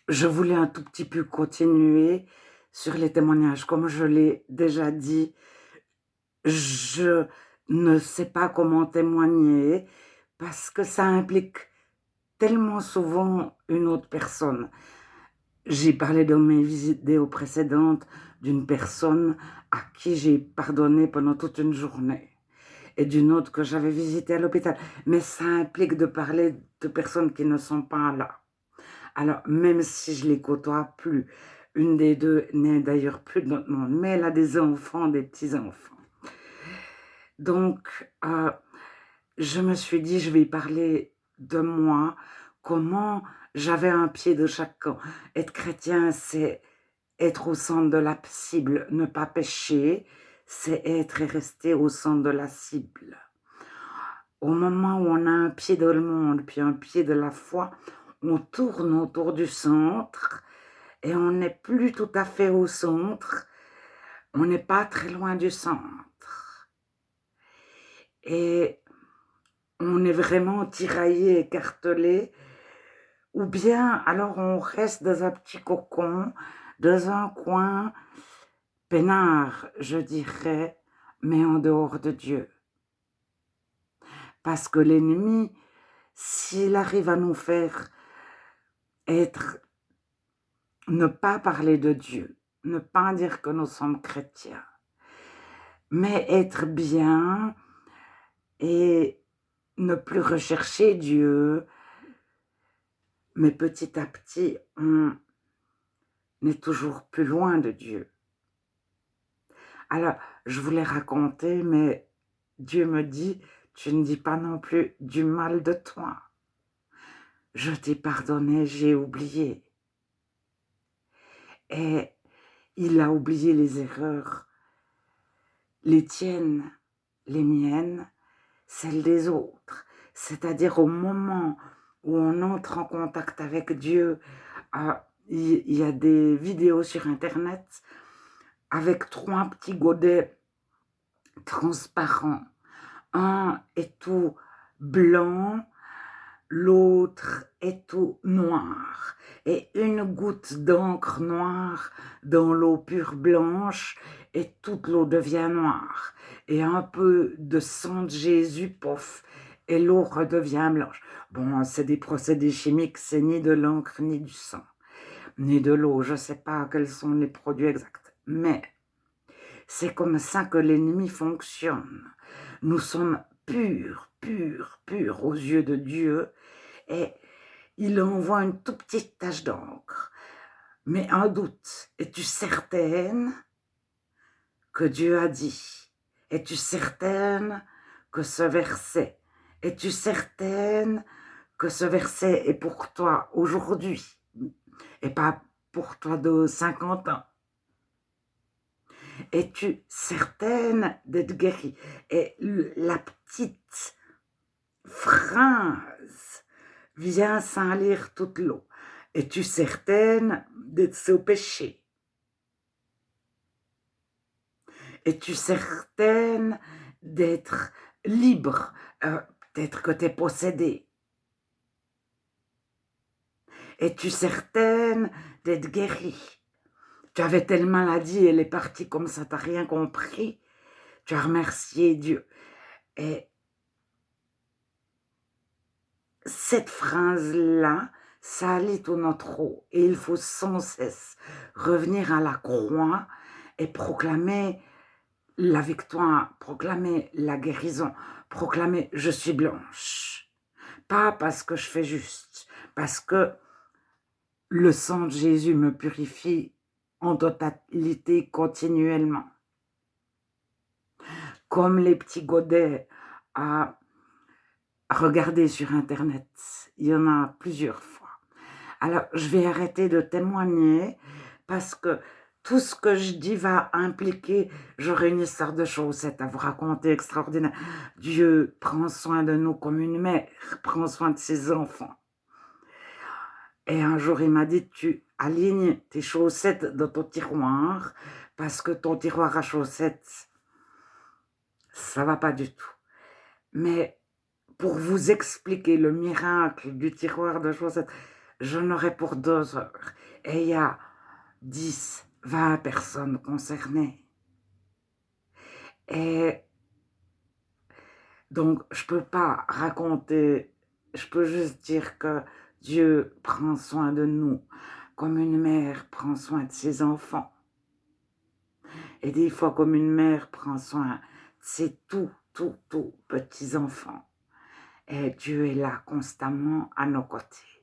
Je voulais un tout petit peu continuer sur les témoignages. Comme je l'ai déjà dit, je ne sais pas comment témoigner parce que ça implique tellement souvent une autre personne. J'ai parlé dans mes vidéos précédentes d'une personne à qui j'ai pardonné pendant toute une journée et d'une autre que j'avais visitée à l'hôpital. Mais ça implique de parler de personnes qui ne sont pas là. Alors, même si je les côtoie plus, une des deux n'est d'ailleurs plus de notre monde, mais elle a des enfants, des petits-enfants. Donc, je me suis dit, je vais parler de moi, comment j'avais un pied de chaque camp. Être chrétien, c'est être au centre de la cible, ne pas pécher, c'est être et rester au centre de la cible. Au moment où on a un pied dans le monde, puis un pied de la foi, on tourne autour du centre et on n'est plus tout à fait au centre, on n'est pas très loin du centre. Et on est vraiment tiraillé, écartelé, ou bien alors on reste dans un petit cocon, dans un coin peinard, je dirais, mais en dehors de Dieu. Parce que l'ennemi, s'il arrive à nous faire être, ne pas parler de Dieu, ne pas dire que nous sommes chrétiens, mais être bien et ne plus rechercher Dieu, mais petit à petit, on est toujours plus loin de Dieu. Alors, je voulais raconter, mais Dieu me dit, tu ne dis pas non plus du mal de toi. Je t'ai pardonné, j'ai oublié. Et il a oublié les erreurs, les tiennes, les miennes, celles des autres. C'est-à-dire au moment où on entre en contact avec Dieu, il y a des vidéos sur Internet avec 3 petits godets transparents. Un est tout blanc, l'autre est tout noir. Et une goutte d'encre noire dans l'eau pure blanche et toute l'eau devient noire. Et un peu de sang de Jésus, pof, et l'eau redevient blanche. Bon, c'est des procédés chimiques, c'est ni de l'encre ni du sang, ni de l'eau. Je ne sais pas quels sont les produits exacts. Mais c'est comme ça que l'ennemi fonctionne. Nous sommes purs, purs, purs aux yeux de Dieu et il envoie une toute petite tache d'encre. Mais un doute, es-tu certaine que Dieu a dit? Es-tu certaine que ce verset? Es-tu certaine que ce verset est pour toi aujourd'hui et pas pour toi de 50 ans? Es-tu certaine d'être guérie? Et la petite phrase vient salir toute l'eau. Es-tu certaine d'être sans péché? Es-tu certaine d'être libre? Peut-être que tu es possédée. Es-tu certaine d'être guérie? Tu avais telle maladie, elle est partie comme ça, tu n'as rien compris. Tu as remercié Dieu. Et cette phrase-là, ça allait tout notre eau. Et il faut sans cesse revenir à la croix et proclamer la victoire, proclamer la guérison, proclamer je suis blanche. Pas parce que je fais juste, parce que le sang de Jésus me purifie en totalité, continuellement. Comme les petits godets à regarder sur Internet. Il y en a plusieurs fois. Alors, je vais arrêter de témoigner parce que tout ce que je dis va impliquer, j'aurai une histoire de chaussettes à vous raconter extraordinaire. Dieu prend soin de nous comme une mère, prend soin de ses enfants. Et un jour, il m'a dit, tu alignes tes chaussettes dans ton tiroir parce que ton tiroir à chaussettes, ça va pas du tout. Mais pour vous expliquer le miracle du tiroir de chaussettes, j'en aurai pour 2 heures. Et il y a 10, 20 personnes concernées. Et donc, je peux pas raconter, je peux juste dire que Dieu prend soin de nous comme une mère prend soin de ses enfants. Et des fois, comme une mère prend soin de ses tout petits enfants. Et Dieu est là constamment à nos côtés.